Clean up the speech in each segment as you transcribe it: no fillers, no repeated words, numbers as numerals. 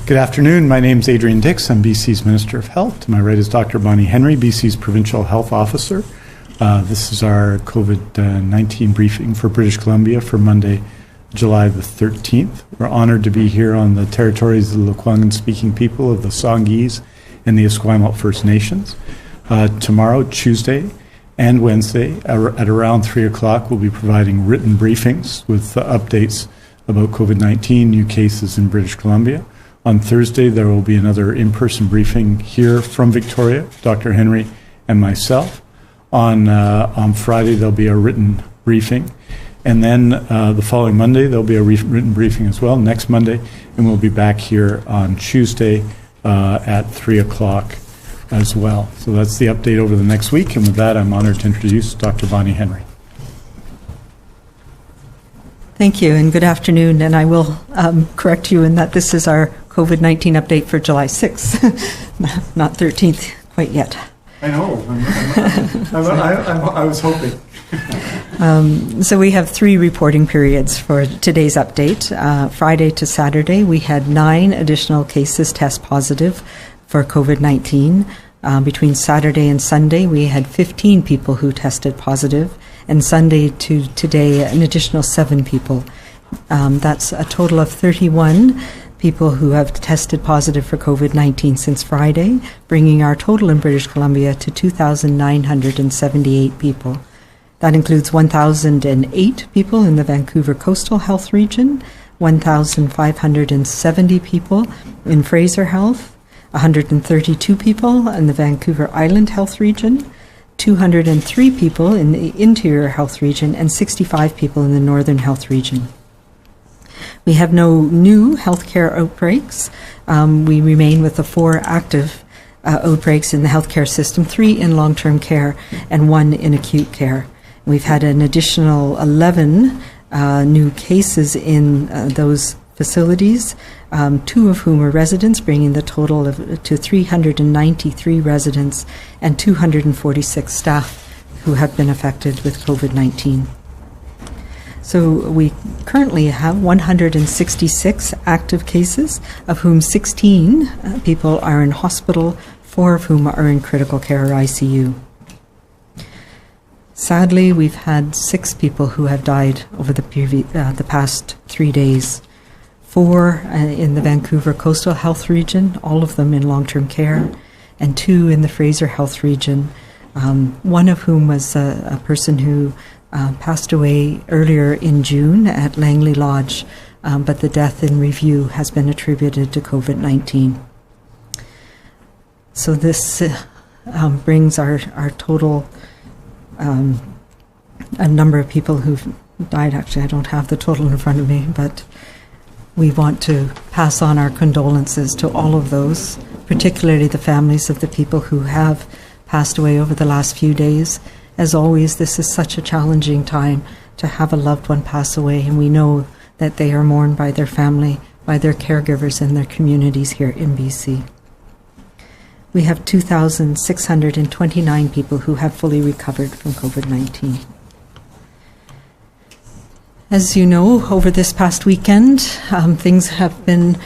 Good afternoon. My name is Adrian Dix. I'm BC's Minister of Health. To my right is Dr. Bonnie Henry, BC's Provincial Health Officer. This is our COVID-19 briefing for British Columbia for Monday, July the 13th. We're honored to be here on the territories of the Lekwungen-speaking people of the Songhees and the Esquimalt First Nations. Tomorrow, Tuesday, and Wednesday at around 3 o'clock, we'll be providing written briefings with updates about COVID-19, new cases in British Columbia. On Thursday, there will be another in-person briefing here from Victoria, Dr. Henry and myself. On Friday, there'll be a written briefing. And then the following Monday, there'll be a written briefing as well, next Monday. And we'll be back here on Tuesday at 3 o'clock as well. So that's the update over the next week. And with that, I'm honored to introduce Dr. Bonnie Henry. Thank you, and good afternoon. And I will correct you in that this is our COVID-19 update for July 6th, not 13th quite yet. I know. I was hoping. So we have 3 reporting periods for today's update. Friday to Saturday, we had 9 additional cases test positive for COVID-19. Between Saturday and Sunday, we had 15 people who tested positive, and Sunday to today, an additional 7 people. That's a total of 31 people who have tested positive for COVID-19 since Friday, bringing our total in British Columbia to 2,978 people. That includes 1,008 people in the Vancouver Coastal Health Region, 1,570 people in Fraser Health, 132 people in the Vancouver Island Health Region, 203 people in the Interior Health Region, and 65 people in the Northern Health Region. We have no new healthcare outbreaks. We remain with the 4 active outbreaks in the healthcare system, 3 in long-term care and 1 in acute care. We've had an additional 11 new cases in those facilities, 2 of whom are residents, bringing the total to 393 residents and 246 staff who have been affected with COVID-19. So we currently have 166 active cases, of whom 16 people are in hospital, 4 of whom are in critical care or ICU. Sadly, we've had 6 people who have died over the past 3 days. 4 in the Vancouver Coastal Health Region, all of them in long-term care, and 2 in the Fraser Health Region, one of whom was a person who passed away earlier in June at Langley Lodge, but the death in review has been attributed to COVID-19. So this brings our total a number of people who've died. Actually, I don't have the total in front of me, but we want to pass on our condolences to all of those, particularly the families of the people who have passed away over the last few days. As always, this is such a challenging time to have a loved one pass away, and we know that they are mourned by their family, by their caregivers, and their communities here in BC. We have 2,629 people who have fully recovered from COVID-19. As you know, over this past weekend, things have been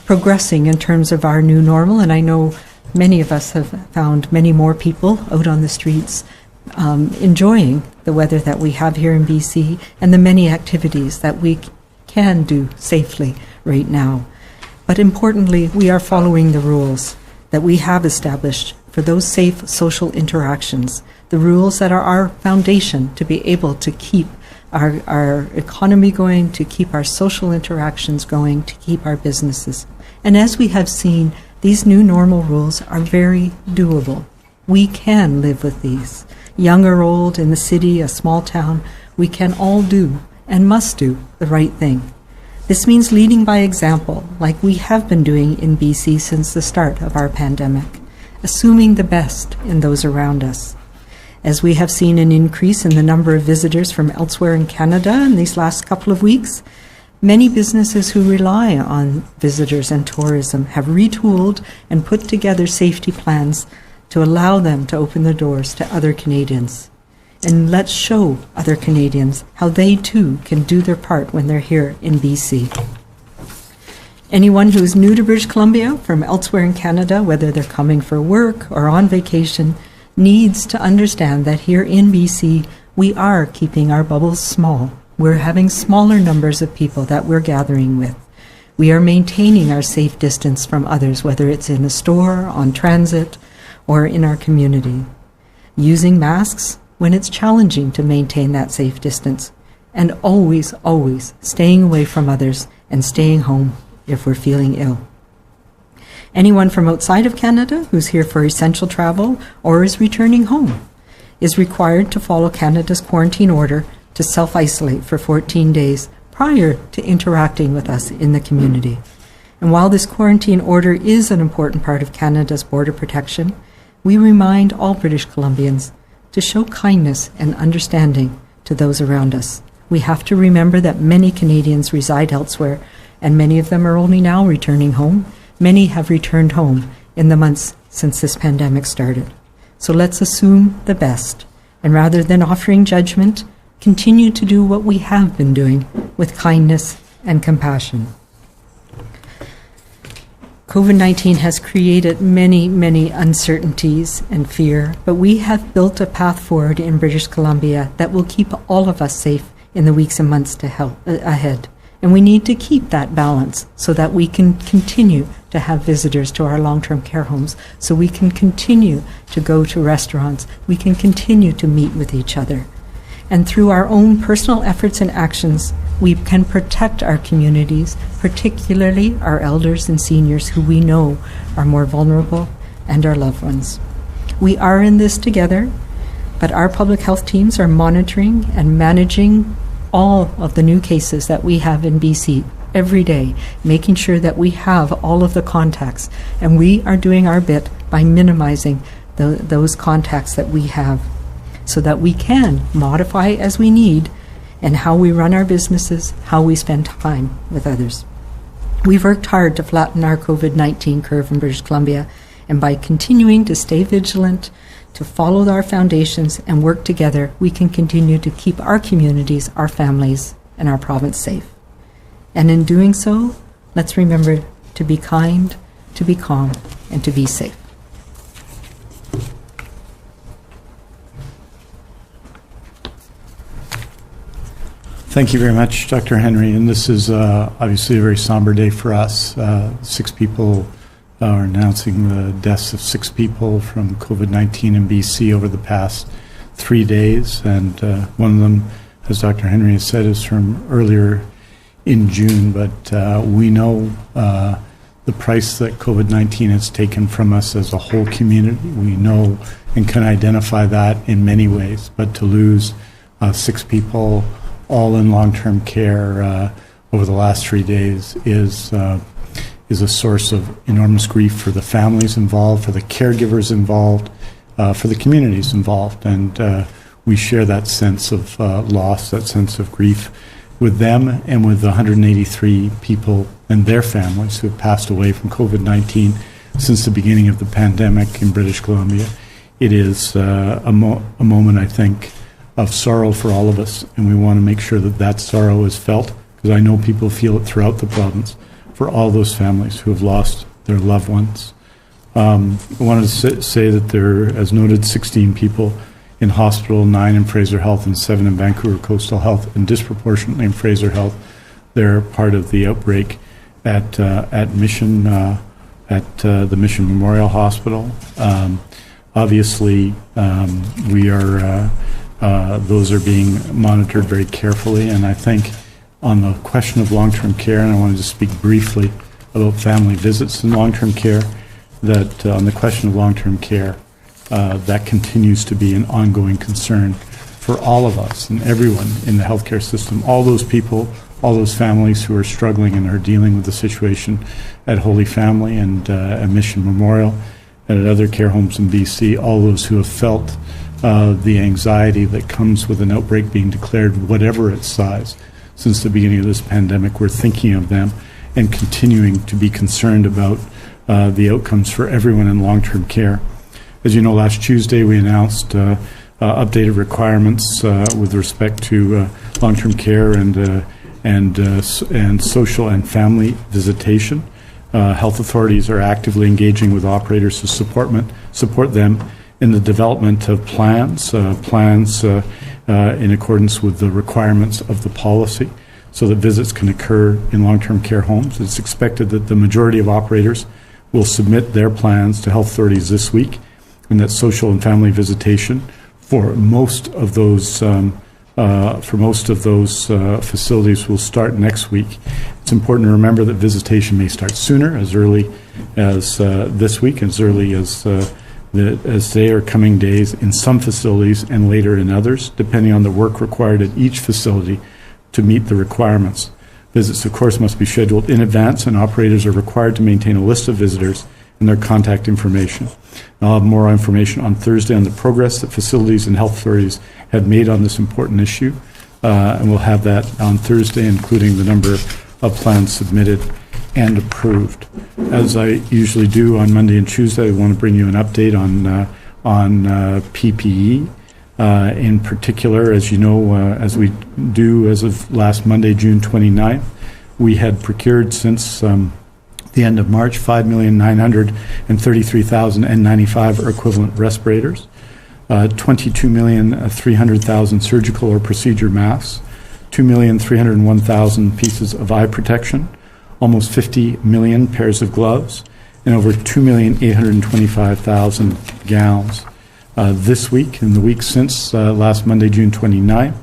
progressing in terms of our new normal, and I know many of us have found many more people out on the streets enjoying the weather that we have here in BC and the many activities that we can do safely right now. But importantly, we are following the rules that we have established for those safe social interactions, the rules that are our foundation to be able to keep our economy going, to keep our social interactions going, to keep our businesses. And as we have seen, these new normal rules are very doable. We can live with these. Young or old, in the city, a small town, we can all do and must do the right thing. This means leading by example, like we have been doing in BC since the start of our pandemic, assuming the best in those around us. As we have seen an increase in the number of visitors from elsewhere in Canada in these last couple of weeks, many businesses who rely on visitors and tourism have retooled and put together safety plans to allow them to open their doors to other Canadians. And let's show other Canadians how they too can do their part when they're here in BC. Anyone who is new to British Columbia from elsewhere in Canada, whether they're coming for work or on vacation, needs to understand that here in BC, we are keeping our bubbles small. We're having smaller numbers of people that we're gathering with. We are maintaining our safe distance from others, whether it's in a store, on transit, or in our community. Using masks when it's challenging to maintain that safe distance, and always, always staying away from others and staying home if we're feeling ill. Anyone from outside of Canada who's here for essential travel or is returning home is required to follow Canada's quarantine order to self-isolate for 14 days prior to interacting with us in the community. And while this quarantine order is an important part of Canada's border protection, we remind all British Columbians to show kindness and understanding to those around us. We have to remember that many Canadians reside elsewhere, and many of them are only now returning home. Many have returned home in the months since this pandemic started. So let's assume the best, and rather than offering judgment, continue to do what we have been doing with kindness and compassion. COVID-19 has created many, many uncertainties and fear, but we have built a path forward in British Columbia that will keep all of us safe in the weeks and months ahead. And we need to keep that balance so that we can continue to have visitors to our long-term care homes, so we can continue to go to restaurants, we can continue to meet with each other. And through our own personal efforts and actions, we can protect our communities, particularly our elders and seniors who we know are more vulnerable, and our loved ones. We are in this together, but our public health teams are monitoring and managing all of the new cases that we have in BC every day, making sure that we have all of the contacts, and we are doing our bit by minimizing those contacts that we have so that we can modify as we need and how we run our businesses, how we spend time with others. We've worked hard to flatten our COVID-19 curve in British Columbia, and by continuing to stay vigilant, to follow our foundations and work together, we can continue to keep our communities, our families, and our province safe. And in doing so, let's remember to be kind, to be calm, and to be safe. Thank you very much, Dr. Henry. And this is obviously a very somber day for us. 6 people are announcing the deaths of 6 people from COVID-19 in BC over the past 3 days. And one of them, as Dr. Henry has said, is from earlier in June. But we know the price that COVID-19 has taken from us as a whole community. We know and can identify that in many ways. But to lose 6 people all in long-term care over the last 3 days is a source of enormous grief for the families involved, for the caregivers involved, for the communities involved. And we share that sense of loss, that sense of grief with them and with the 183 people and their families who have passed away from COVID-19 since the beginning of the pandemic in British Columbia. It is a moment, I think, of sorrow for all of us, and we want to make sure that that sorrow is felt, because I know people feel it throughout the province, for all those families who have lost their loved ones. I wanted to say that there, as noted, 16 people in hospital, 9 in Fraser Health and 7 in Vancouver Coastal Health, and disproportionately in Fraser Health. They're part of the outbreak at Mission, at the Mission Memorial Hospital. Obviously, we are those are being monitored very carefully, and I think on the question of long-term care, and I wanted to speak briefly about family visits in long-term care, that on the question of long-term care, that continues to be an ongoing concern for all of us and everyone in the healthcare system, all those people, all those families who are struggling and are dealing with the situation at Holy Family and at Mission Memorial and at other care homes in BC, all those who have felt the anxiety that comes with an outbreak being declared, whatever its size, since the beginning of this pandemic. We're thinking of them and continuing to be concerned about the outcomes for everyone in long-term care. As you know, last Tuesday we announced updated requirements with respect to long-term care and and social and family visitation. Health authorities are actively engaging with operators to support them in the development of plans in accordance with the requirements of the policy, so that visits can occur in long-term care homes. It's expected that the majority of operators will submit their plans to health authorities this week, and that social and family visitation for most of those facilities will start next week. It's important to remember that visitation may start sooner, as early as this week, as early as they are coming days in some facilities and later in others, depending on the work required at each facility to meet the requirements. Visits, of course, must be scheduled in advance, and operators are required to maintain a list of visitors and their contact information. I'll have more information on Thursday on the progress that facilities and health authorities have made on this important issue, and we'll have that on Thursday, including the number of plans submitted and approved. As I usually do on Monday and Tuesday, I want to bring you an update on PPE. In particular, as you know, as we do as of last Monday, June 29th, we had procured since the end of March 5,933,095 or equivalent respirators, 22,300,000 surgical or procedure masks, 2,301,000 pieces of eye protection, almost 50 million pairs of gloves, and over 2,825,000 gowns. This week, in the week since last Monday, June 29th,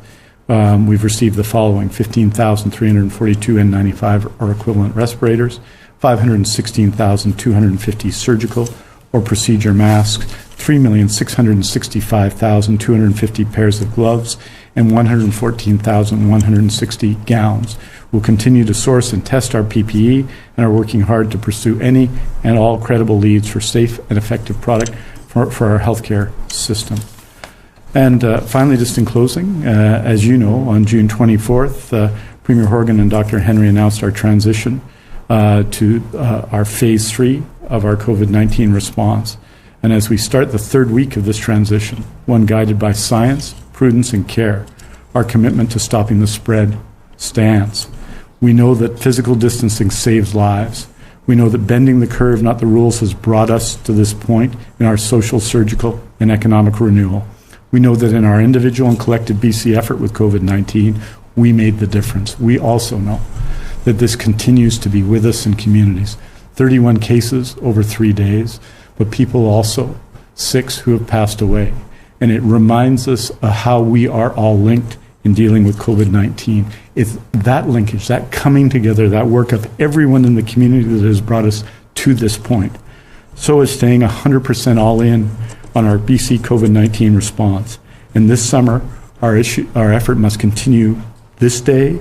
we've received the following: 15,342 N95 or equivalent respirators, 516,250 surgical or procedure masks, 3,665,250 pairs of gloves, and 114,160 gowns. We'll continue to source and test our PPE and are working hard to pursue any and all credible leads for safe and effective product for our healthcare system. And finally, just in closing, as you know, on June 24th, Premier Horgan and Dr. Henry announced our transition to our Phase 3 of our COVID-19 response. And as we start the third week of this transition, one guided by science, prudence, and care, our commitment to stopping the spread stands. We know that physical distancing saves lives. We know that bending the curve, not the rules, has brought us to this point in our social, surgical, and economic renewal. We know that in our individual and collective BC effort with COVID-19, we made the difference. We also know that this continues to be with us in communities. 31 cases over 3 days, but people also, 6 who have passed away. And it reminds us of how we are all linked in dealing with COVID-19. It's that linkage, that coming together, that work of everyone in the community that has brought us to this point. So is staying 100% all in on our BC COVID-19 response. And this summer, our effort must continue this day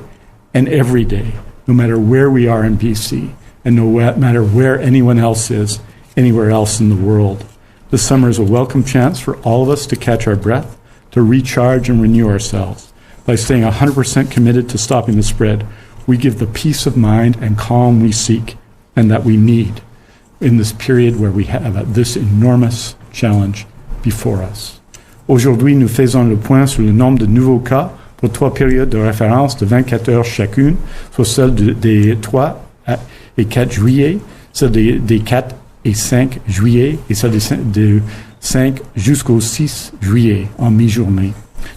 and every day, no matter where we are in BC and no matter where anyone else is, anywhere else in the world. This summer is a welcome chance for all of us to catch our breath, to recharge and renew ourselves. By staying 100% committed to stopping the spread, we give the peace of mind and calm we seek and that we need in this period where we have this enormous challenge before us. Aujourd'hui, nous faisons le point sur le nombre de nouveaux cas pour 3 périodes de référence de 24 heures chacune, soit celle des 3 et 4 juillet, celle des 4 et 5 juillet et celle des 5 jusqu'au 6 juillet en mi-journée.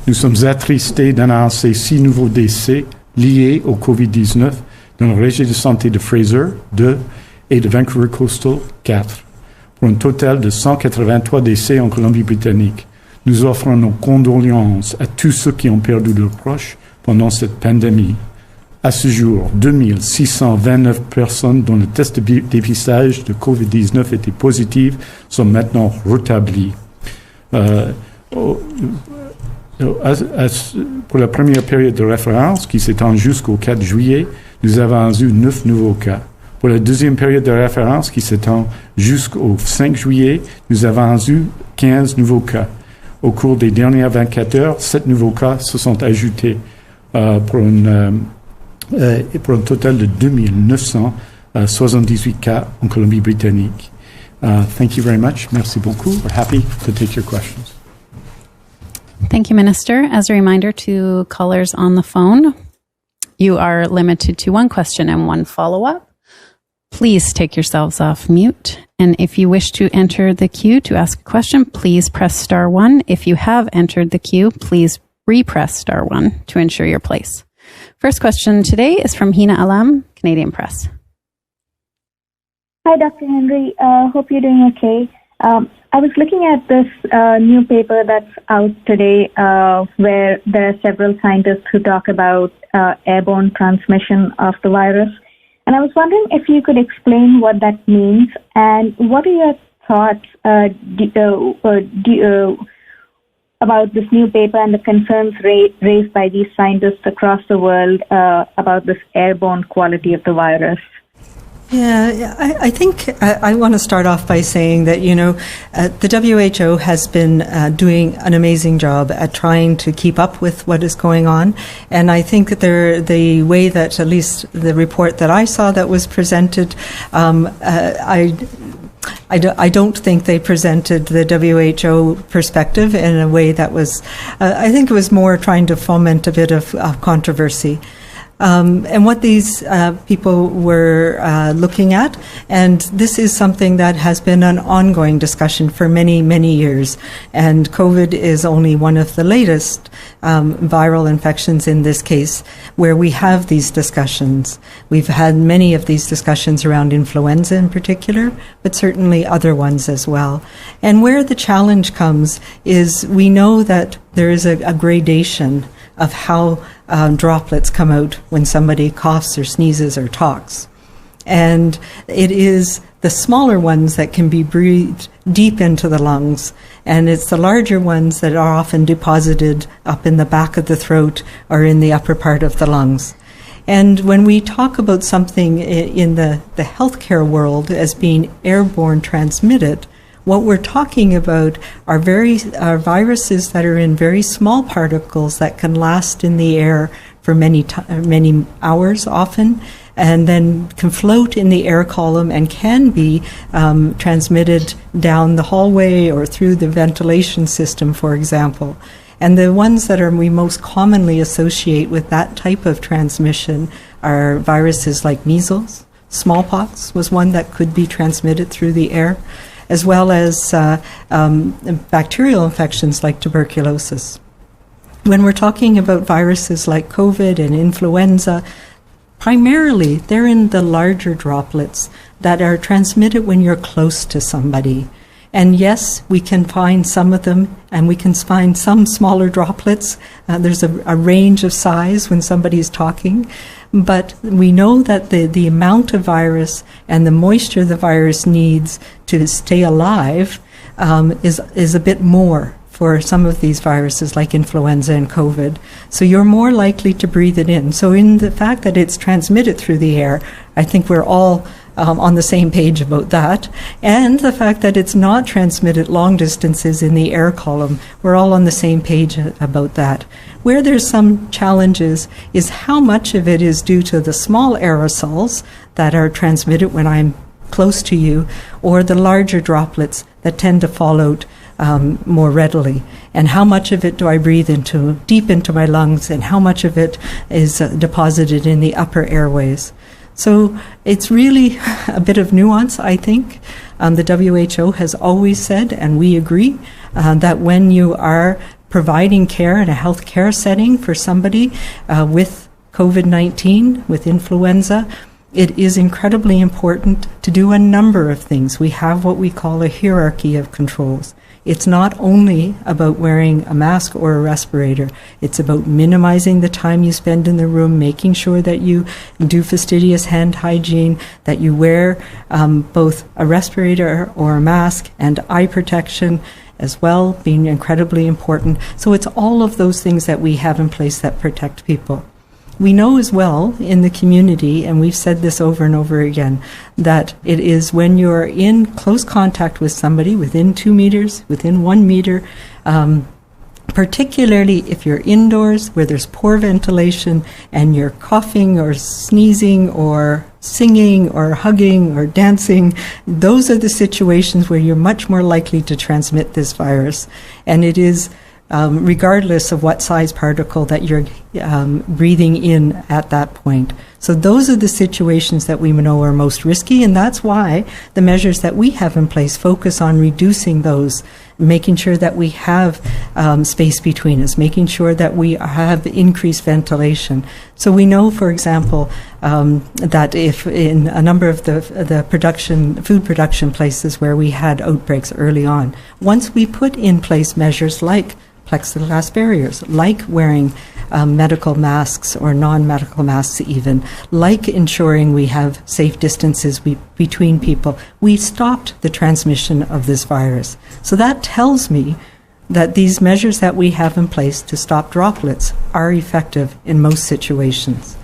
Nous sommes attristés d'annoncer 6 nouveaux décès liés au COVID-19 dans le région de santé de Fraser, 2, et de Vancouver Coastal, 4, pour un total de 183 décès en Colombie-Britannique. Nous offrons nos condoléances à tous ceux qui ont perdu leurs proches pendant cette pandémie. À ce jour, 2629 personnes dont le test de dépistage de COVID-19 était positif sont maintenant rétablies. Pour la première période de référence, qui s'étend jusqu'au 4 juillet, nous avons eu 9 nouveaux cas. Pour la deuxième période de référence, qui s'étend jusqu'au 5 juillet, nous avons eu 15 nouveaux cas. Au cours des dernières 24 heures, 7 nouveaux cas se sont ajoutés pour un total de 2978 cas en Colombie-Britannique. Thank you very much. Merci beaucoup. We're happy to take your questions. Thank you, Minister. As a reminder to callers on the phone, You are limited to one question and one follow-up. Please take yourselves off mute. And if you wish to enter the queue to ask a question, please press star 1. If you have entered the queue, please repress star 1 to ensure your place. First question today is from Hina Alam, Canadian Press. Hi, Dr. Henry. Hope you're doing okay. I was looking at this new paper that's out today where there are several scientists who talk about airborne transmission of the virus. And I was wondering if you could explain what that means and what are your thoughts about this new paper and the concerns raised by these scientists across the world about this airborne quality of the virus? Yeah, I think I want to start off by saying that, the WHO has been doing an amazing job at trying to keep up with what is going on. And I think that the way that, at least the report that I saw that was presented, I don't think they presented the WHO perspective in a way that was, I think it was more trying to foment a bit of controversy. And what these people were looking at, and this is something that has been an ongoing discussion for many, many years, and COVID is only one of the latest viral infections in this case where we have these discussions. We've had many of these discussions around influenza in particular, but certainly other ones as well. And where the challenge comes is we know that there is a gradation of how droplets come out when somebody coughs or sneezes or talks. And it is the smaller ones that can be breathed deep into the lungs, and it's the larger ones that are often deposited up in the back of the throat or in the upper part of the lungs. And when we talk about something in the healthcare world as being airborne transmitted, what we're talking about are viruses that are in very small particles that can last in the air for many hours often, and then can float in the air column and can be transmitted down the hallway or through the ventilation system, for example. And the ones that we most commonly associate with that type of transmission are viruses like measles. Smallpox was one that could be transmitted through the air, as well as bacterial infections like tuberculosis. When we're talking about viruses like COVID and influenza, primarily they're in the larger droplets that are transmitted when you're close to somebody. And yes, we can find some of them, and we can find some smaller droplets. There's a range of size when somebody's talking. But we know that the amount of virus and the moisture the virus needs to stay alive is a bit more for some of these viruses like influenza and COVID. So you're more likely to breathe it in. So in the fact that it's transmitted through the air, I think we're all on the same page about that. And the fact that it's not transmitted long distances in the air column, we're all on the same page about that. Where there's some challenges is how much of it is due to the small aerosols that are transmitted when I'm close to you, or the larger droplets that tend to fall out more readily. And how much of it do I breathe deep into my lungs, and how much of it is deposited in the upper airways. So it's really a bit of nuance, I think. The WHO has always said, and we agree, that when you are providing care in a healthcare setting for somebody with COVID-19, with influenza, it is incredibly important to do a number of things. We have what we call a hierarchy of controls. It's not only about wearing a mask or a respirator. It's about minimizing the time you spend in the room, making sure that you do fastidious hand hygiene, that you wear both a respirator or a mask, and eye protection as well, being incredibly important. So it's all of those things that we have in place that protect people. We know as well in the community, and we've said this over and over again, that it is when you're in close contact with somebody within 2 meters, within 1 meter, particularly if you're indoors where there's poor ventilation and you're coughing or sneezing or singing or hugging or dancing, those are the situations where you're much more likely to transmit this virus. And it is regardless of what size particle that you're breathing in at that point. So those are the situations that we know are most risky, and that's why the measures that we have in place focus on reducing those, making sure that we have space between us, making sure that we have increased ventilation. So we know, for example, that if in a number of the food production places where we had outbreaks early on, once we put in place measures like plexiglass barriers, like wearing medical masks or non-medical masks even, like ensuring we have safe distances between people, we stopped the transmission of this virus. So that tells me that these measures that we have in place to stop droplets are effective in most situations.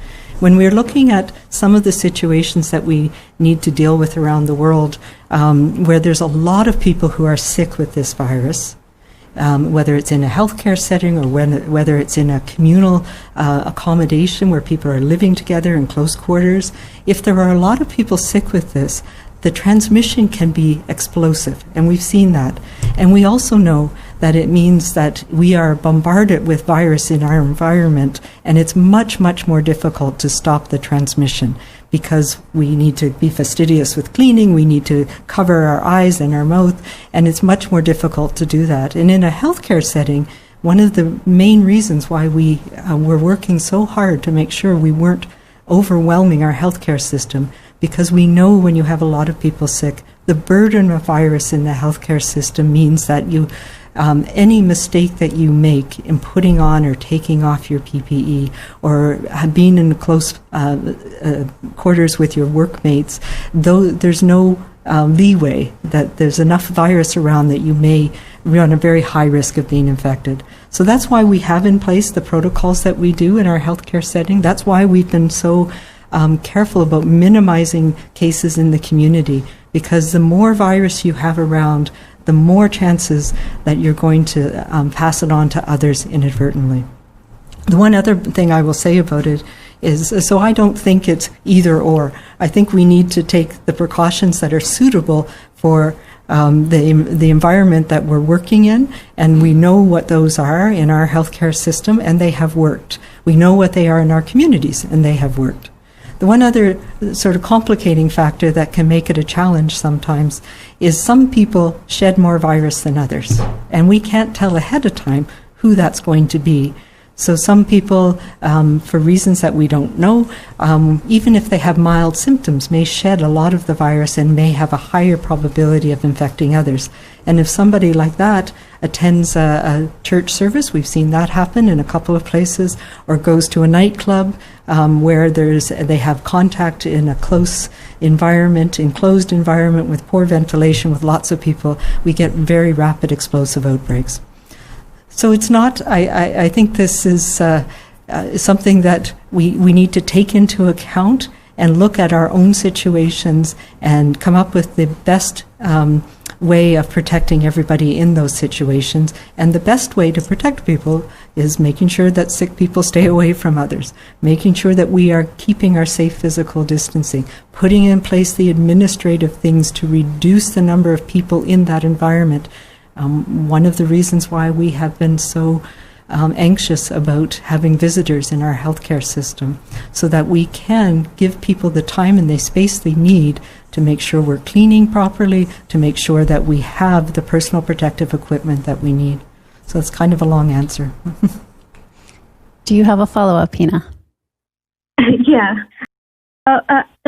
When we're looking at some of the situations that we need to deal with around the world, where there's a lot of people who are sick with this virus, whether it's in a healthcare setting or whether it's in a communal accommodation where people are living together in close quarters, if there are a lot of people sick with this, the transmission can be explosive, and we've seen that. And we also know that it means that we are bombarded with virus in our environment, and it's much, much more difficult to stop the transmission because we need to be fastidious with cleaning, we need to cover our eyes and our mouth, and it's much more difficult to do that. And in a healthcare setting, one of the main reasons why we were working so hard to make sure we weren't overwhelming our healthcare system, because we know when you have a lot of people sick, the burden of virus in the healthcare system means that any mistake that you make in putting on or taking off your PPE or being in close quarters with your workmates, though there's no leeway that there's enough virus around that you may run a very high risk of being infected. So that's why we have in place the protocols that we do in our healthcare setting. That's why we've been so careful about minimizing cases in the community, because the more virus you have around, the more chances that you're going to pass it on to others inadvertently. The one other thing I will say about it is, so I don't think it's either or. I think we need to take the precautions that are suitable for the environment that we're working in, and we know what those are in our healthcare system, and they have worked. We know what they are in our communities, and they have worked. The one other sort of complicating factor that can make it a challenge sometimes is some people shed more virus than others, and we can't tell ahead of time who that's going to be. So some people, for reasons that we don't know, even if they have mild symptoms, may shed a lot of the virus and may have a higher probability of infecting others. And if somebody like that attends a church service, we've seen that happen in a couple of places, or goes to a nightclub where they have contact in a close environment, enclosed environment with poor ventilation with lots of people, we get very rapid explosive outbreaks. So it's not, I think this is something that we need to take into account and look at our own situations and come up with the best way of protecting everybody in those situations. And the best way to protect people is making sure that sick people stay away from others, making sure that we are keeping our safe physical distancing, putting in place the administrative things to reduce the number of people in that environment. One of the reasons why we have been so anxious about having visitors in our healthcare system, so that we can give people the time and the space they need to make sure we're cleaning properly, to make sure that we have the personal protective equipment that we need. So it's kind of a long answer. Do you have a follow-up, Hina? Yeah.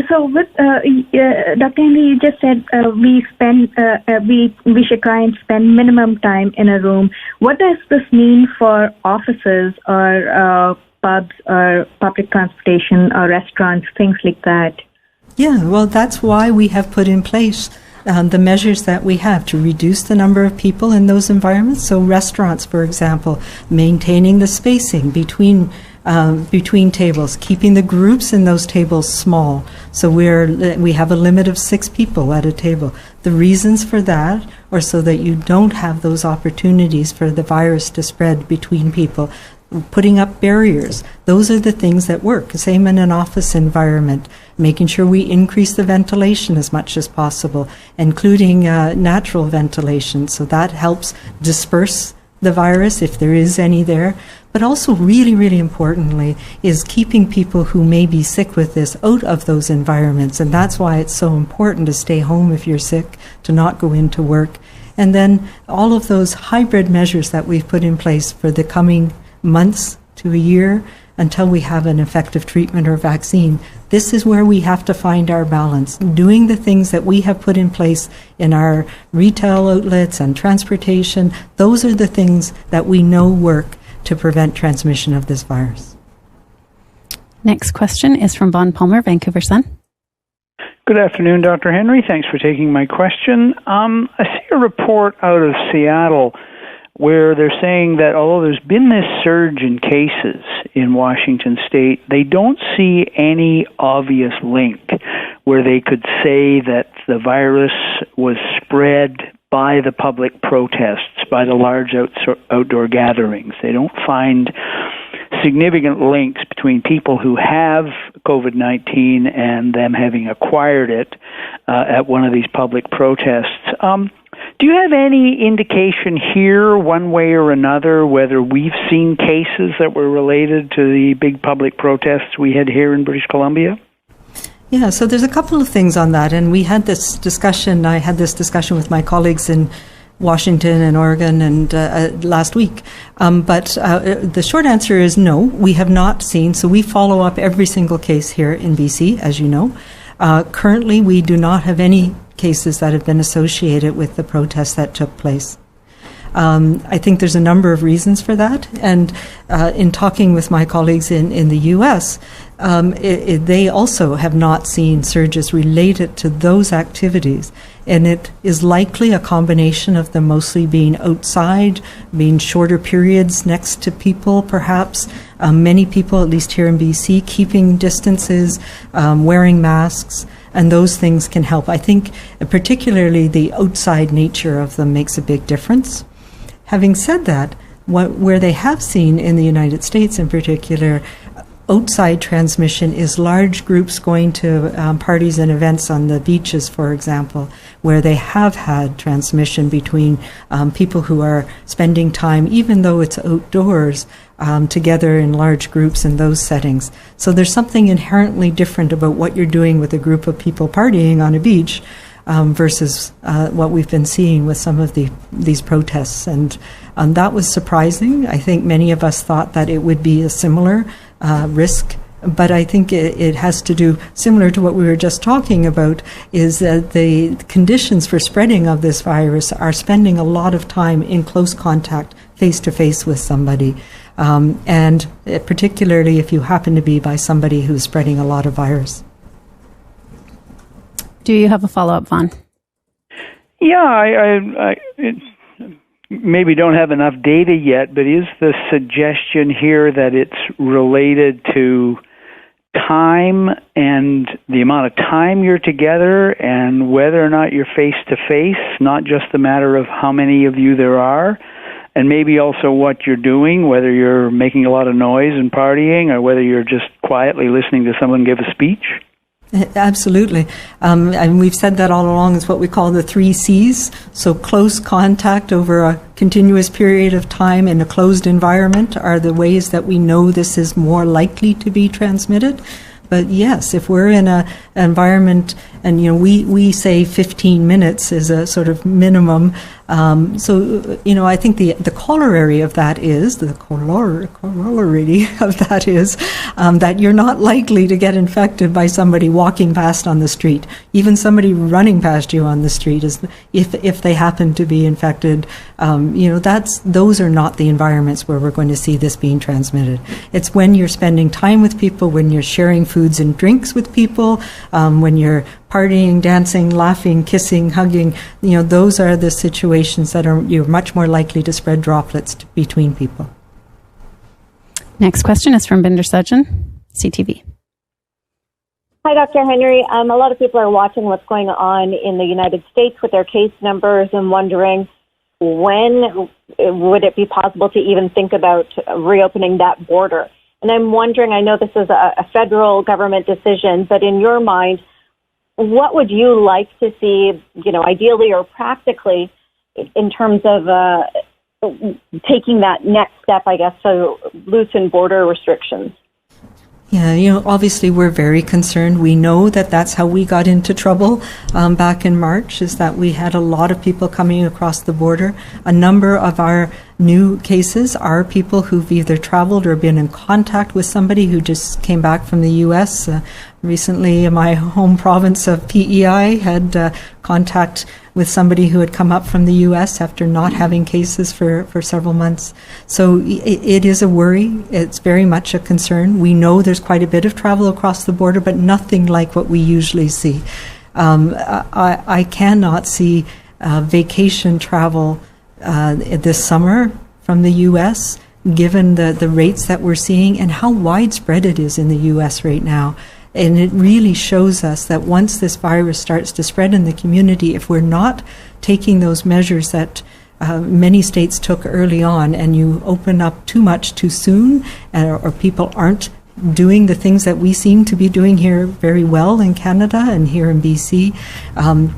So with Dr. Henry, you just said we should try and spend minimum time in a room. What does this mean for offices or pubs or public transportation or restaurants, things like that? Yeah, well, that's why we have put in place the measures that we have to reduce the number of people in those environments. So restaurants, for example, maintaining the spacing between tables, keeping the groups in those tables small. So we have a limit of 6 people at a table. The reasons for that are so that you don't have those opportunities for the virus to spread between people. Putting up barriers, those are the things that work. Same in an office environment, making sure we increase the ventilation as much as possible, including natural ventilation. So that helps disperse the virus, if there is any there, but also really, really importantly is keeping people who may be sick with this out of those environments. And that's why it's so important to stay home if you're sick, to not go into work. And then all of those hybrid measures that we've put in place for the coming months to a year until we have an effective treatment or vaccine. This is where we have to find our balance, doing the things that we have put in place in our retail outlets and transportation. Those are the things that we know work to prevent transmission of this virus. Next question is from Vaughn Palmer, Vancouver Sun. Good afternoon, Dr. Henry. Thanks for taking my question. I see a report out of Seattle where they're saying that although there's been this surge in cases in Washington state, they don't see any obvious link where they could say that the virus was spread by the public protests, by the large outdoor gatherings. They don't find significant links between people who have COVID-19 and them having acquired it at one of these public protests. Do you have any indication here, one way or another, whether we've seen cases that were related to the big public protests we had here in British Columbia? Yeah, so there's a couple of things on that, and we had this discussion. I had this discussion with my colleagues in Washington and Oregon and last week. But the short answer is no, we have not seen. So we follow up every single case here in BC, as you know. Currently, we do not have any cases that have been associated with the protests that took place. I think there's a number of reasons for that. And in talking with my colleagues in the U.S., they also have not seen surges related to those activities. And it is likely a combination of them mostly being outside, being shorter periods next to people, perhaps. Many people, at least here in BC, keeping distances, wearing masks, and those things can help. I think particularly the outside nature of them makes a big difference. Having said that, where they have seen in the United States in particular, outside transmission is large groups going to parties and events on the beaches, for example, where they have had transmission between people who are spending time, even though it's outdoors, together in large groups in those settings. So there's something inherently different about what you're doing with a group of people partying on a beach versus what we've been seeing with some of these protests. And that was surprising. I think many of us thought that it would be a similar risk, but I think it has to do, similar to what we were just talking about, is that the conditions for spreading of this virus are spending a lot of time in close contact, face-to-face with somebody, and particularly if you happen to be by somebody who's spreading a lot of virus. Do you have a follow-up, Vaughn? Yeah, I maybe don't have enough data yet, but is the suggestion here that it's related to time and the amount of time you're together and whether or not you're face-to-face, not just a matter of how many of you there are, and maybe also what you're doing, whether you're making a lot of noise and partying or whether you're just quietly listening to someone give a speech? Absolutely. And we've said that all along. It's what we call the 3 C's. So close contact over a continuous period of time in a closed environment are the ways that we know this is more likely to be transmitted. But yes, if we're in an environment, and we say 15 minutes is a sort of minimum. So I think the corollary of that is that you're not likely to get infected by somebody walking past on the street. Even somebody running past you on the street is, if they happen to be infected, those are not the environments where we're going to see this being transmitted. It's when you're spending time with people, when you're sharing foods and drinks with people, when you're partying, dancing, laughing, kissing, hugging, those are the situations that you're much more likely to spread droplets between people. Next question is from Binder Sajjan, CTV. Hi, Dr. Henry. A lot of people are watching what's going on in the United States with their case numbers and wondering when would it be possible to even think about reopening that border. And I'm wondering, I know this is a federal government decision, but in your mind, what would you like to see, ideally or practically, in terms of taking that next step, I guess, to loosen border restrictions? Yeah, obviously we're very concerned. We know that that's how we got into trouble back in March, is that we had a lot of people coming across the border. A number of our new cases are people who've either traveled or been in contact with somebody who just came back from the U.S. Recently, my home province of PEI had contact with somebody who had come up from the U.S. after not having cases for several months. So it is a worry. It's very much a concern. We know there's quite a bit of travel across the border, but nothing like what we usually see. I cannot see vacation travel this summer from the U.S., given the rates that we're seeing and how widespread it is in the U.S. right now. And it really shows us that once this virus starts to spread in the community, if we're not taking those measures that many states took early on, and you open up too much too soon, or people aren't doing the things that we seem to be doing here very well in Canada and here in BC,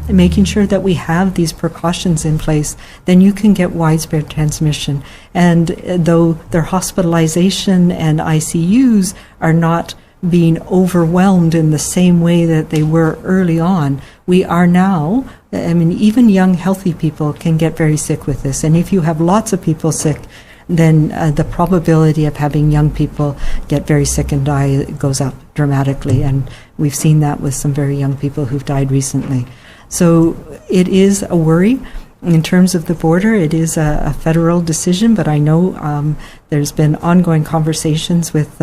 making sure that we have these precautions in place, then you can get widespread transmission. And though their hospitalization and ICUs are not being overwhelmed in the same way that they were early on, we are now, even young healthy people can get very sick with this. And if you have lots of people sick, then the probability of having young people get very sick and die goes up dramatically. And we've seen that with some very young people who've died recently. So it is a worry. In terms of the border, it is a federal decision, but I know there's been ongoing conversations with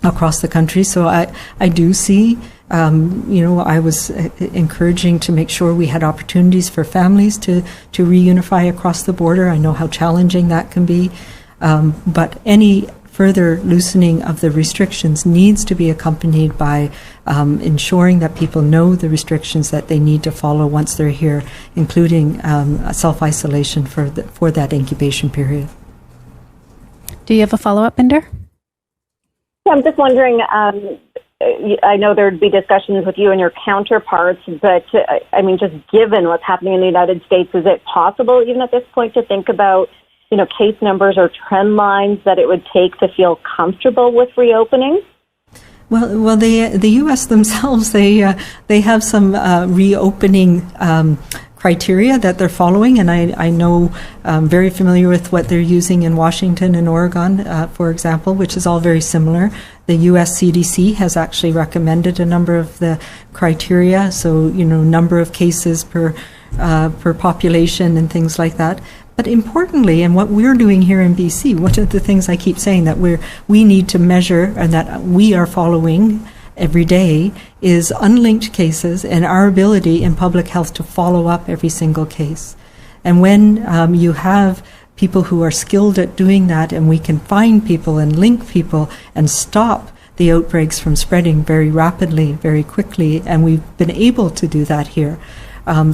across the country. So I do see, I was encouraging to make sure we had opportunities for families to reunify across the border. I know how challenging that can be. But any further loosening of the restrictions needs to be accompanied by ensuring that people know the restrictions that they need to follow once they're here, including self-isolation for that incubation period. Do you have a follow-up, Binder? Yeah, I'm just wondering, I know there'd be discussions with you and your counterparts, but just given what's happening in the United States, is it possible even at this point to think about, case numbers or trend lines that it would take to feel comfortable with reopening? Well, the U.S. themselves, they have some reopening criteria that they're following, and I know very familiar with what they're using in Washington and Oregon, for example, which is all very similar. The U.S. CDC has actually recommended a number of the criteria, so number of cases per population and things like that. But importantly, and what we're doing here in BC, one of the things I keep saying that we need to measure and that we are following every day is unlinked cases and our ability in public health to follow up every single case. And when you have people who are skilled at doing that, and we can find people and link people and stop the outbreaks from spreading very rapidly, very quickly, and we've been able to do that here.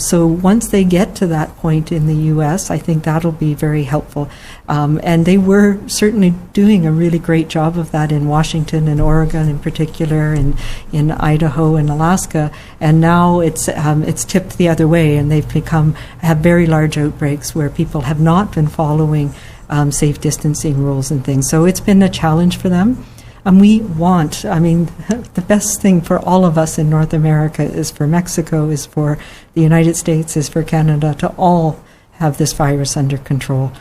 So once they get to that point in the U.S., I think that'll be very helpful. And they were certainly doing a really great job of that in Washington and Oregon in particular, and in Idaho and Alaska. And now it's tipped the other way, and they've have very large outbreaks where people have not been following safe distancing rules and things. So it's been a challenge for them. And we want, the best thing for all of us in North America is for Mexico, is for the United States, is for Canada to all have this virus under control.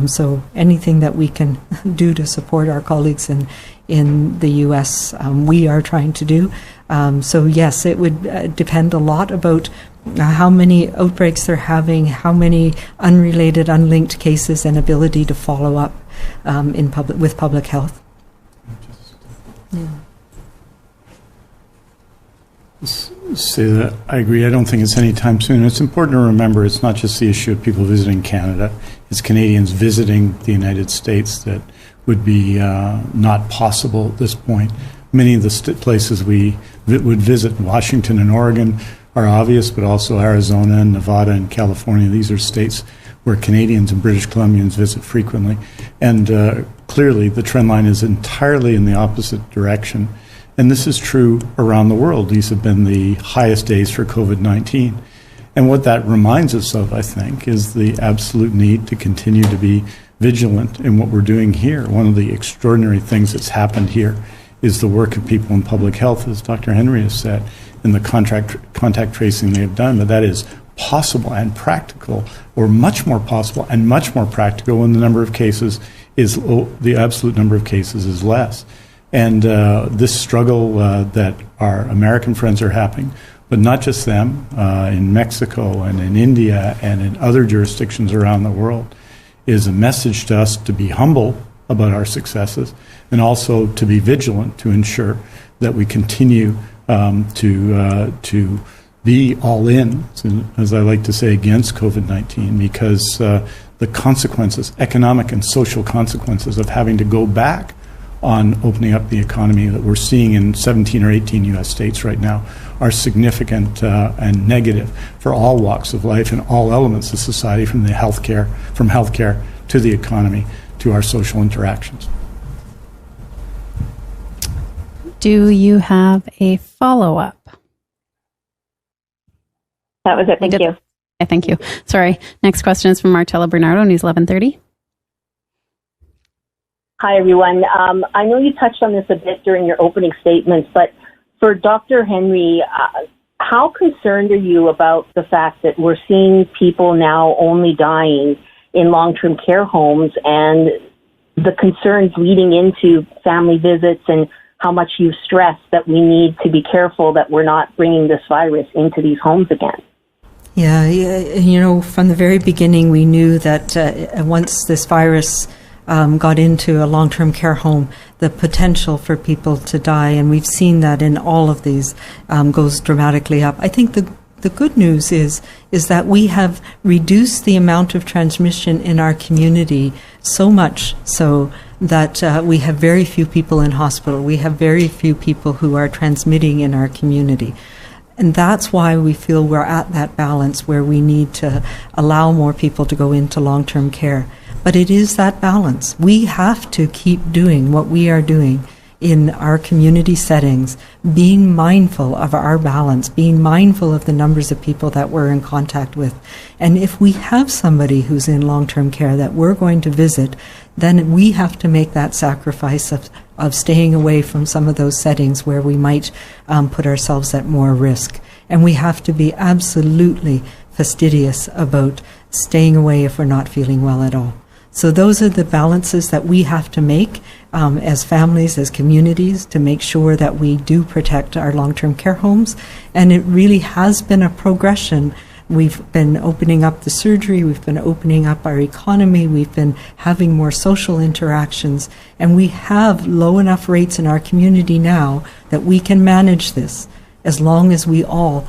So anything that we can do to support our colleagues in the U.S., we are trying to do. So yes, it would depend a lot about how many outbreaks they're having, how many unrelated, unlinked cases, and ability to follow up with public health. Yeah. Say that I agree. I don't think it's any time soon. It's important to remember it's not just the issue of people visiting Canada. It's Canadians visiting the United States that would be not possible at this point. Many of the places we would visit, Washington and Oregon, are obvious, but also Arizona and Nevada and California. These are states where Canadians and British Columbians visit frequently. And clearly the trend line is entirely in the opposite direction. And this is true around the world. These have been the highest days for COVID-19. And what that reminds us of, I think, is the absolute need to continue to be vigilant in what we're doing here. One of the extraordinary things that's happened here is the work of people in public health, as Dr. Henry has said, in the contact tracing they have done. But that is possible and practical, or much more possible and much more practical when the number of cases is, the absolute number of cases is less. And this struggle that our American friends are having, but not just them, in Mexico and in India and in other jurisdictions around the world, is a message to us to be humble about our successes and also to be vigilant to ensure that we continue to be all in, as I like to say, against COVID-19, because the consequences, economic and social consequences of having to go back on opening up the economy that we're seeing in 17 or 18 U.S. states right now are significant and negative for all walks of life and all elements of society, from healthcare to the economy to our social interactions. Do you have a follow-up? That was it. Thank you. Okay, thank you. Sorry. Next question is from Martella Bernardo, News 1130. Hi, everyone. I know you touched on this a bit during your opening statements, but for Dr. Henry, how concerned are you about the fact that we're seeing people now only dying in long-term care homes, and the concerns leading into family visits, and how much you've stressed that we need to be careful that we're not bringing this virus into these homes again? Yeah, you know, from the very beginning, we knew that once this virus got into a long-term care home, the potential for people to die, and we've seen that in all of these, goes dramatically up. I think the good news is that we have reduced the amount of transmission in our community so much so that we have very few people in hospital. We have very few people who are transmitting in our community. And that's why we feel we're at that balance where we need to allow more people to go into long-term care. But it is that balance. We have to keep doing what we are doing in our community settings, being mindful of our balance, being mindful of the numbers of people that we're in contact with. And if we have somebody who's in long-term care that we're going to visit, then we have to make that sacrifice of staying away from some of those settings where we might put ourselves at more risk. And we have to be absolutely fastidious about staying away if we're not feeling well at all. So those are the balances that we have to make as families, as communities, to make sure that we do protect our long-term care homes. And it really has been a progression. We've been opening up the surgery, we've been opening up our economy, we've been having more social interactions, and we have low enough rates in our community now that we can manage this as long as we all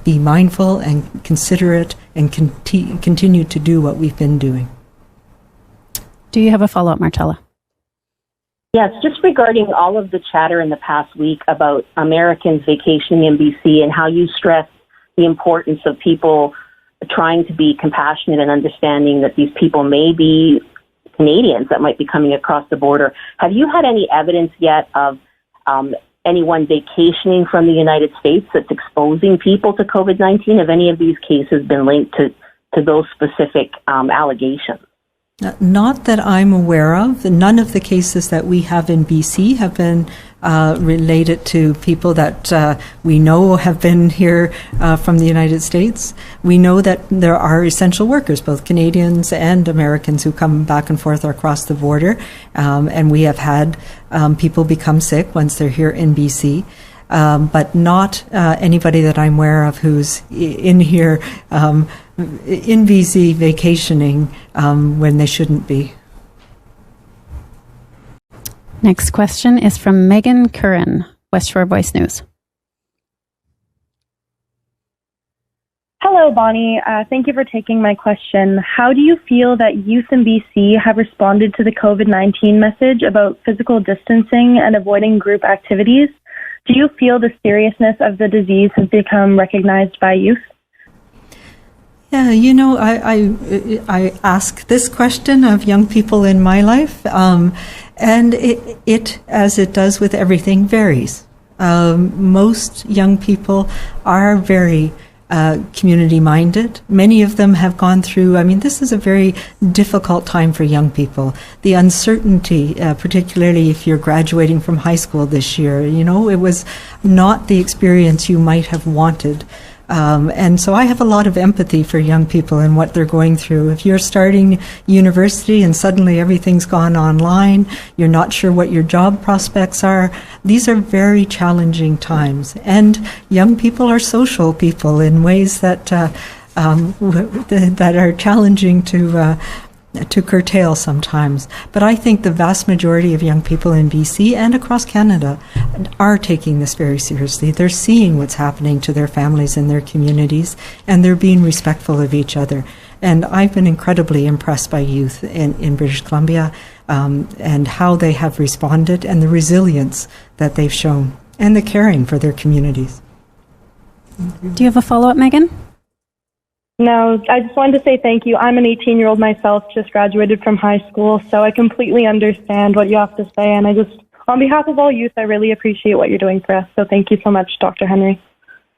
be mindful and considerate and continue to do what we've been doing. Do you have a follow-up, Martella? Yes, just regarding all of the chatter in the past week about Americans vacationing in BC and how you stress the importance of people trying to be compassionate and understanding that these people may be Canadians that might be coming across the border. Have you had any evidence yet of anyone vacationing from the United States that's exposing people to COVID-19? Have any of these cases been linked to those specific allegations? Not that I'm aware of. None of the cases that we have in BC have been related to people that we know have been here from the United States. We know that there are essential workers, both Canadians and Americans, who come back and forth across the border, and we have had people become sick once they're here in BC. But not anybody that I'm aware of who's in here in BC vacationing when they shouldn't be. Next question is from Megan Curran, West Shore Voice News. Hello, Bonnie. Thank you for taking my question. How do you feel that youth in BC have responded to the COVID-19 message about physical distancing and avoiding group activities? Do you feel the seriousness of the disease has become recognized by youth? Yeah, you know, I ask this question of young people in my life, and it, as it does with everything, varies. Most young people are very community-minded. Many of them have gone through, I mean, this is a very difficult time for young people. The uncertainty, particularly if you're graduating from high school this year, it was not the experience you might have wanted. And so I have a lot of empathy for young people and what they're going through. If you're starting university and suddenly everything's gone online, you're not sure what your job prospects are, these are very challenging times. And young people are social people in ways that that are challenging to curtail sometimes. But I think the vast majority of young people in BC and across Canada are taking this very seriously. They're seeing what's happening to their families and their communities, and they're being respectful of each other. And I've been incredibly impressed by youth in British Columbia and how they have responded and the resilience that they've shown and the caring for their communities. Do you have a follow-up, Megan? No, I just wanted to say thank you. I'm an 18-year-old myself, just graduated from high school, so I completely understand what you have to say. And I just, on behalf of all youth, I really appreciate what you're doing for us. So thank you so much, Dr. Henry.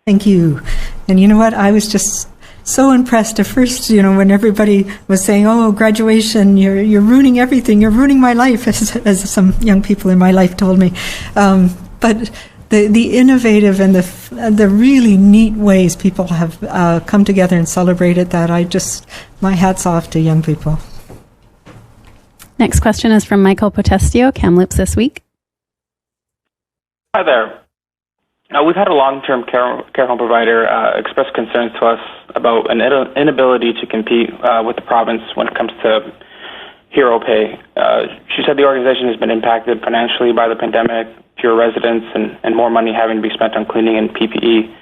Thank you. And you know what? I was just so impressed at first, when everybody was saying, oh, graduation, you're ruining everything. You're ruining my life, as some young people in my life told me. But the innovative and the really neat ways people have come together and celebrated that, my hat's off to young people. Next question is from Michael Potestio, Kamloops This Week. Hi there. We've had a long-term care home provider express concerns to us about an inability to compete with the province when it comes to hero pay. She said the organization has been impacted financially by the pandemic, fewer residents, and more money having to be spent on cleaning and PPE.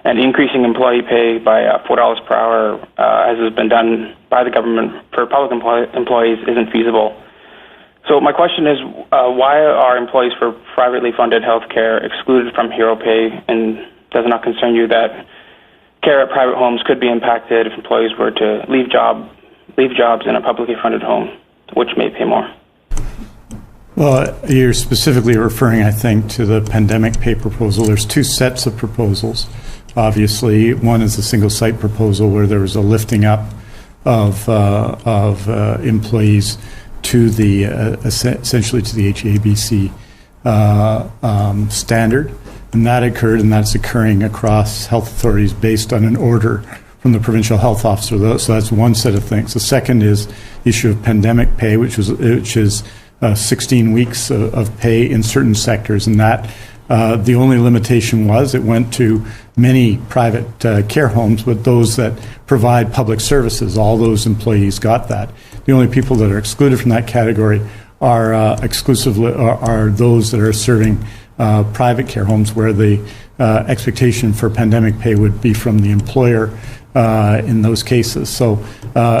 And increasing employee pay by $4 per hour, as has been done by the government for public employees, isn't feasible. So my question is, why are employees for privately funded health care excluded from hero pay, and does it not concern you that care at private homes could be impacted if employees were to leave jobs in a publicly funded home, which may pay more? Well, you're specifically referring, I think, to the pandemic pay proposal. There's two sets of proposals. Obviously, one is a single site proposal where there was a lifting up of employees to the essentially to the HABC standard, and that occurred, and that's occurring across health authorities based on an order from the provincial health officer. So that's one set of things. The second is the issue of pandemic pay, which is 16 weeks of pay in certain sectors, and that the only limitation was it went to many private care homes, but those that provide public services, all those employees got that. The only people that are excluded from that category are those that are serving private care homes, where the expectation for pandemic pay would be from the employer in those cases. So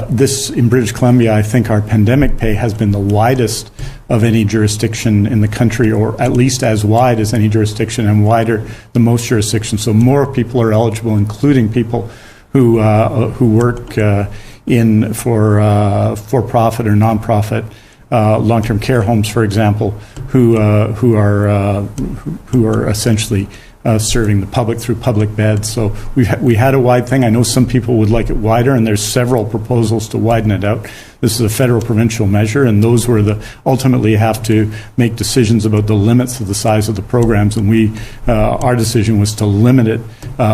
this, in British Columbia, I think our pandemic pay has been the widest of any jurisdiction in the country, or at least as wide as any jurisdiction, and wider than most jurisdictions. So more people are eligible, including people who work in for-profit or non-profit long-term care homes, for example, who are essentially serving the public through public beds. So we had a wide thing. I know some people would like it wider, and there's several proposals to widen it out. This is a federal provincial measure, and those were ultimately have to make decisions about the limits of the size of the programs, and our decision was to limit it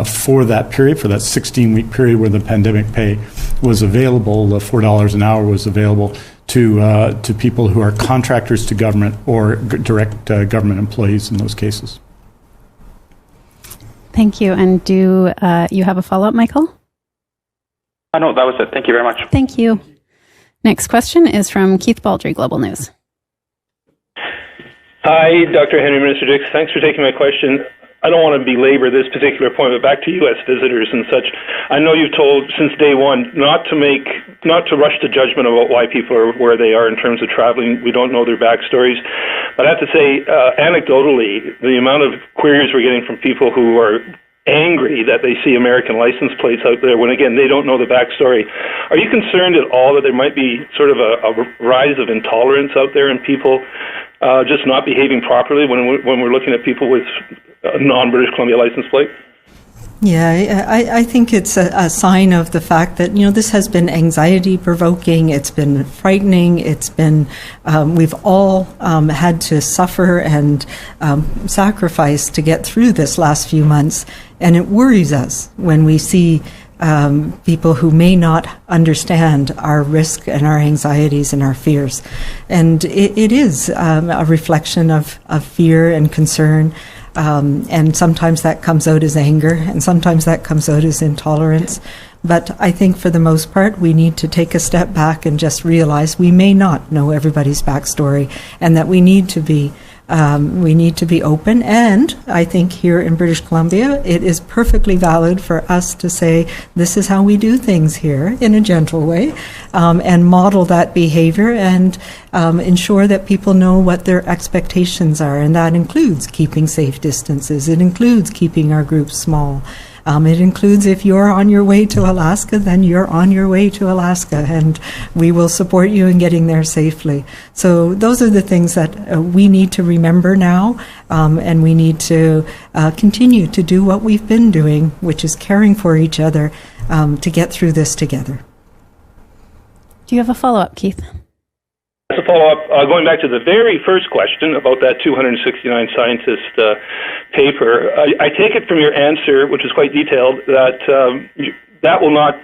for that period, for that 16-week period where the pandemic pay was available. The $4 an hour was available to people who are contractors to government or direct government employees in those cases. Thank you. And do you have a follow-up, Michael? No, that was it. Thank you very much. Thank you. Next question is from Keith Baldry, Global News. Hi, Dr. Henry, Minister Dix. Thanks for taking my question. I don't want to belabor this particular point, but back to U.S. visitors and such. I know you've told since day one not to rush to judgment about why people are where they are in terms of traveling. We don't know their backstories. But I have to say, anecdotally, the amount of queries we're getting from people who are angry that they see American license plates out there when, again, they don't know the backstory. Are you concerned at all that there might be sort of a rise of intolerance out there and people just not behaving properly when we're looking at people with a non-British Columbia license plate? Yeah, I think it's a sign of the fact that, this has been anxiety-provoking, it's been frightening, it's been, we've all had to suffer and sacrifice to get through this last few months, and it worries us when we see people who may not understand our risk and our anxieties and our fears. And it is a reflection of fear and concern. And sometimes that comes out as anger, and sometimes that comes out as intolerance. But I think for the most part, we need to take a step back and just realize we may not know everybody's backstory, and that we need to be open. And I think here in British Columbia, it is perfectly valid for us to say, this is how we do things here in a gentle way, and model that behavior and ensure that people know what their expectations are. And that includes keeping safe distances. It includes keeping our groups small. It includes, if you're on your way to Alaska, then you're on your way to Alaska, and we will support you in getting there safely. So those are the things that we need to remember now, and we need to continue to do what we've been doing, which is caring for each other to get through this together. Do you have a follow-up, Keith? As a follow-up, going back to the very first question about that 269 scientist paper, I take it from your answer, which is quite detailed, that that will not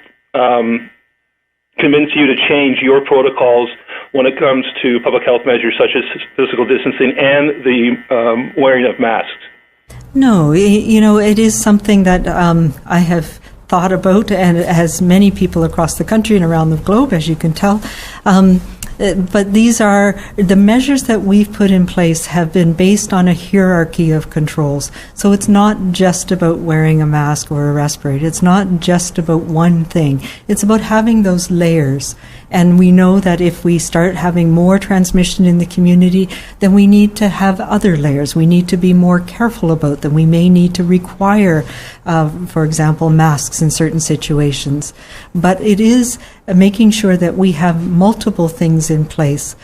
convince you to change your protocols when it comes to public health measures such as physical distancing and the wearing of masks. No, it is something that I have thought about, and as many people across the country and around the globe, as you can tell. But these are the measures that we've put in place have been based on a hierarchy of controls. So it's not just about wearing a mask or a respirator. It's not just about one thing. It's about having those layers. And we know that if we start having more transmission in the community, then we need to have other layers. We need to be more careful about them. We may need to require, for example, masks in certain situations. But it is making sure that we have multiple things in place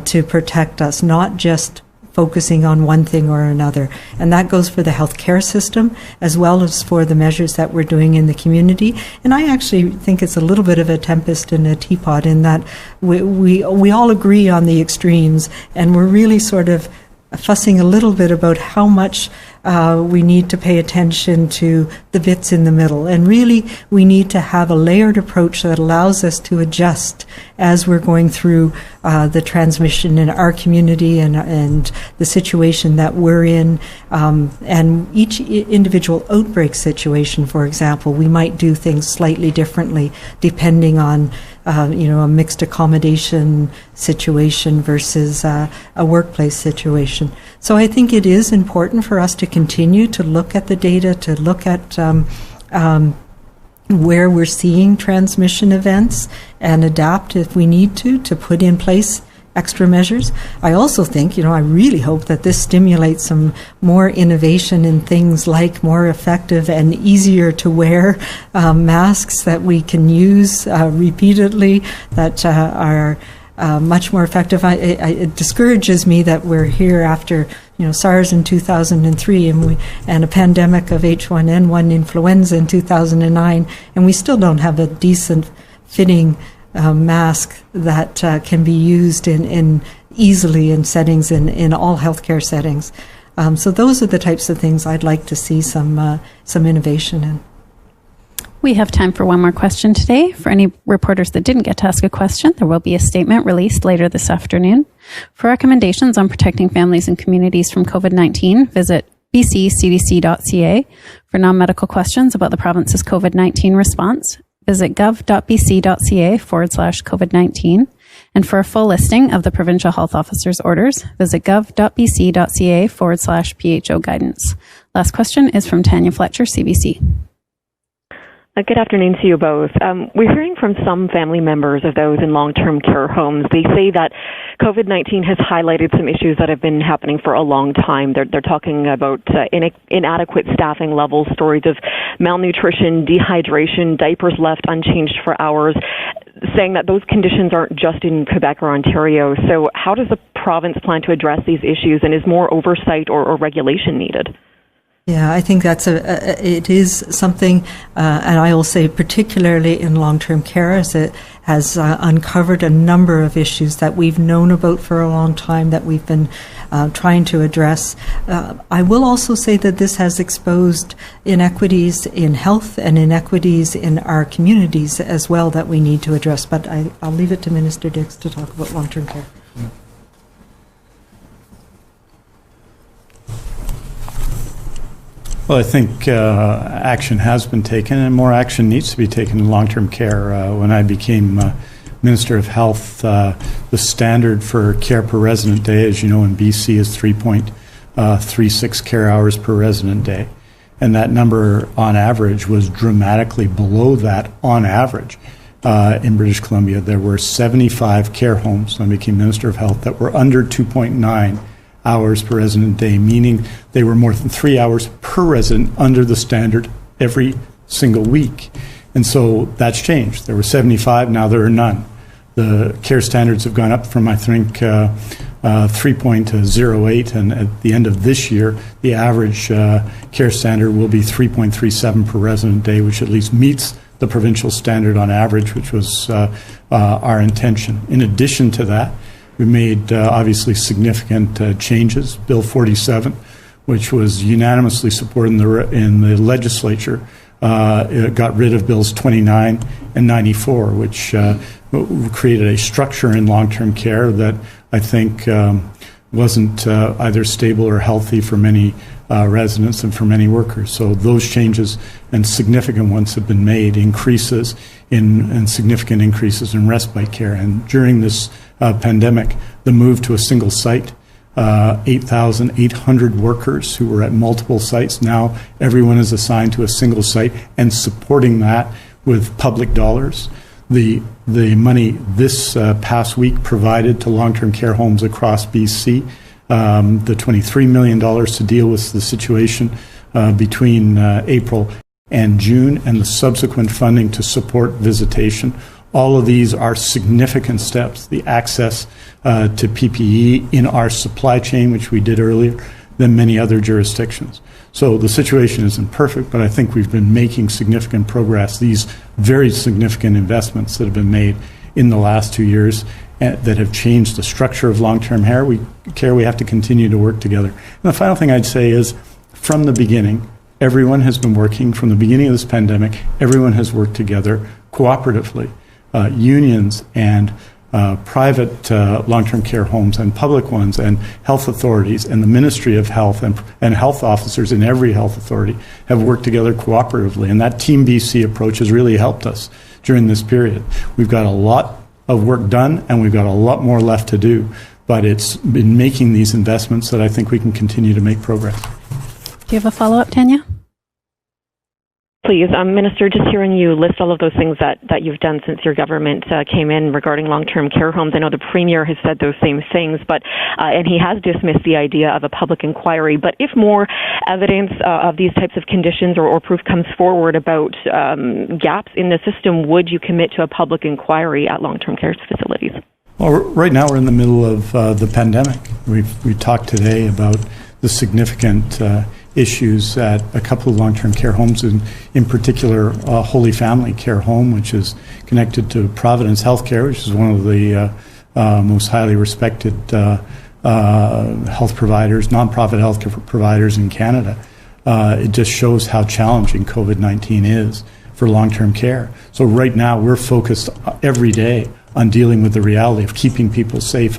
to protect us, not just focusing on one thing or another. And that goes for the healthcare system as well as for the measures that we're doing in the community. And I actually think it's a little bit of a tempest in a teapot in that we all agree on the extremes, and we're really sort of fussing a little bit about how much we need to pay attention to the bits in the middle. And really, we need to have a layered approach that allows us to adjust as we're going through the transmission in our community and the situation that we're in. And each individual outbreak situation, for example, we might do things slightly differently depending on a mixed accommodation situation versus a workplace situation. So I think it is important for us to continue to look at the data, to look at where we're seeing transmission events and adapt if we need to put in place extra measures. I also think, I really hope that this stimulates some more innovation in things like more effective and easier to wear masks that we can use repeatedly, that are much more effective. It discourages me that we're here after SARS in 2003 and a pandemic of H1N1 influenza in 2009, and we still don't have a decent fitting mask that can be used in easily in settings in all healthcare settings. So those are the types of things I'd like to see some innovation in. We have time for one more question today. For any reporters that didn't get to ask a question, there will be a statement released later this afternoon. For recommendations on protecting families and communities from COVID-19, visit bccdc.ca. For non-medical questions about the province's COVID-19 response, visit gov.bc.ca/COVID-19. And for a full listing of the provincial health officer's orders, visit gov.bc.ca/PHO guidance. Last question is from Tanya Fletcher, CBC. Good afternoon to you both. We're hearing from some family members of those in long-term care homes. They say that COVID-19 has highlighted some issues that have been happening for a long time. They're talking about inadequate staffing levels, stories of malnutrition, dehydration, diapers left unchanged for hours, saying that those conditions aren't just in Quebec or Ontario. So how does the province plan to address these issues, and is more oversight or regulation needed? Yeah, I think it is something, and I will say particularly in long-term care, as it has uncovered a number of issues that we've known about for a long time that we've been trying to address. I will also say that this has exposed inequities in health and inequities in our communities as well that we need to address. But I'll leave it to Minister Dix to talk about long-term care. Well, I think action has been taken, and more action needs to be taken in long-term care. When I became Minister of Health, the standard for care per resident day, as you know, in BC is 3.36 care hours per resident day. And that number, on average, was dramatically below that on average. In British Columbia, there were 75 care homes when I became Minister of Health that were under 2.9 hours per resident day, meaning they were more than 3 hours per resident under the standard every single week. And so that's changed. There were 75, now there are none. The care standards have gone up from, I think, 3.08, and at the end of this year, the average care standard will be 3.37 per resident day, which at least meets the provincial standard on average, which was our intention. In addition to that, we made obviously significant changes. Bill 47, which was unanimously supported in the legislature, it got rid of Bills 29 and 94, which created a structure in long-term care that I think wasn't either stable or healthy for many residents and for many workers. So those changes, and significant ones, have been made, increases and significant increases in respite care. And during this pandemic, the move to a single site, 8,800 workers who were at multiple sites. Now everyone is assigned to a single site, and supporting that with public dollars. The money this past week provided to long-term care homes across BC, the $23 million to deal with the situation between April and June, and the subsequent funding to support visitation. All of these are significant steps. The access to PPE in our supply chain, which we did earlier, than many other jurisdictions. So the situation isn't perfect, but I think we've been making significant progress. These very significant investments that have been made in the last 2 years that have changed the structure of long-term care, we have to continue to work together. And the final thing I'd say is, from the beginning, everyone has been working, from the beginning of this pandemic, everyone has worked together cooperatively. Unions and private long-term care homes and public ones and health authorities and the Ministry of Health and health officers in every health authority have worked together cooperatively. And that Team BC approach has really helped us during this period. We've got a lot of work done, and we've got a lot more left to do. But it's been making these investments that I think we can continue to make progress. Do you have a follow-up, Tanya? Please, Minister, just hearing you list all of those things that you've done since your government came in regarding long-term care homes. I know the Premier has said those same things, but and he has dismissed the idea of a public inquiry. But if more evidence of these types of conditions or proof comes forward about gaps in the system, would you commit to a public inquiry at long-term care facilities? Well, right now we're in the middle of the pandemic. We talked today about the significant issues at a couple of long-term care homes, in particular Holy Family Care Home, which is connected to Providence Healthcare, which is one of the most highly respected health providers, nonprofit health providers in Canada. It just shows how challenging COVID-19 is for long-term care. So right now we're focused every day on dealing with the reality of keeping people safe,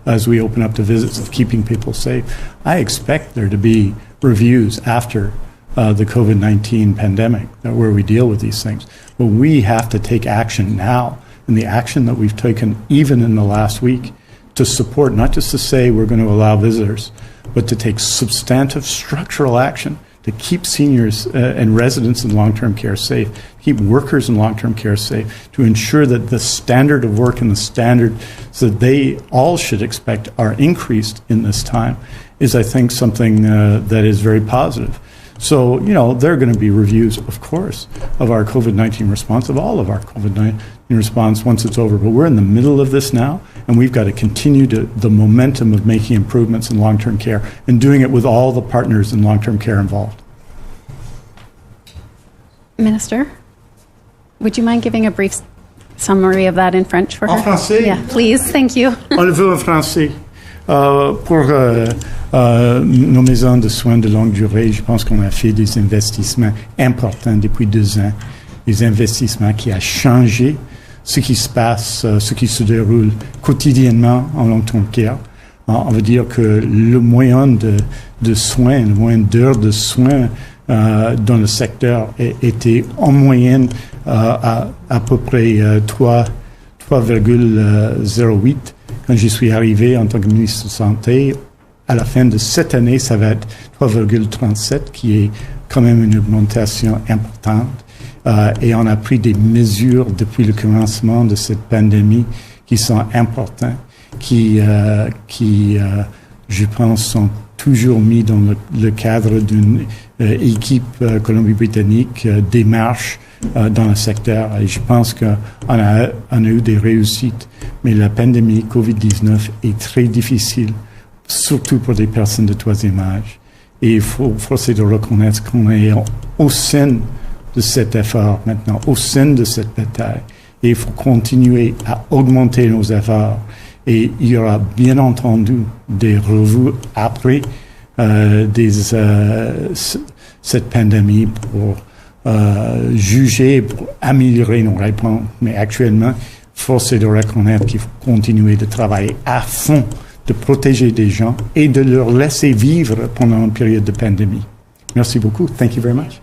as we open up to visits, of keeping people safe. I expect there to be reviews after the COVID-19 pandemic where we deal with these things. But we have to take action now, and the action that we've taken even in the last week to support, not just to say we're going to allow visitors, but to take substantive structural action to keep seniors and residents in long-term care safe, keep workers in long-term care safe, to ensure that the standard of work and the standards that they all should expect are increased in this time, is, I think, something that is very positive. So, there are going to be reviews, of course, of our COVID-19 response, of all of our COVID-19 response once it's over. But we're in the middle of this now, and we've got to continue the momentum of making improvements in long-term care and doing it with all the partners in long-term care involved. Minister, would you mind giving a brief summary of that in French for her? En français? Yeah, please. Thank you. On le veut en français. Pour nos maisons de soins de longue durée, je pense qu'on a fait des investissements importants depuis 2 ans. Des investissements qui ont changé ce qui se passe, ce qui se déroule quotidiennement en long-term care. On veut dire que le moyen de soins, le moyen d'heures de soins dans le secteur était en moyenne à peu près 3,08. Quand je suis arrivé en tant que ministre de Santé, à la fin de cette année, ça va être 3,37, qui est quand même une augmentation importante. Et on a pris des mesures depuis le commencement de cette pandémie qui sont importantes, qui je pense, sont toujours mis dans le cadre d'une équipe Colombie-Britannique démarche dans le secteur. Et je pense qu'on a eu des réussites. Mais la pandémie COVID-19 est très difficile, surtout pour les personnes de troisième âge. Et il faut forcer de reconnaître qu'on est au sein de cet effort maintenant, au sein de cette bataille. Et il faut continuer à augmenter nos efforts. Et il y aura bien entendu des revues après cette pandémie pour juger, pour améliorer nos réponses. Mais actuellement, force est de reconnaître qu'il faut continuer de travailler à fond, de protéger des gens et de leur laisser vivre pendant une période de pandémie. Merci beaucoup. Thank you very much.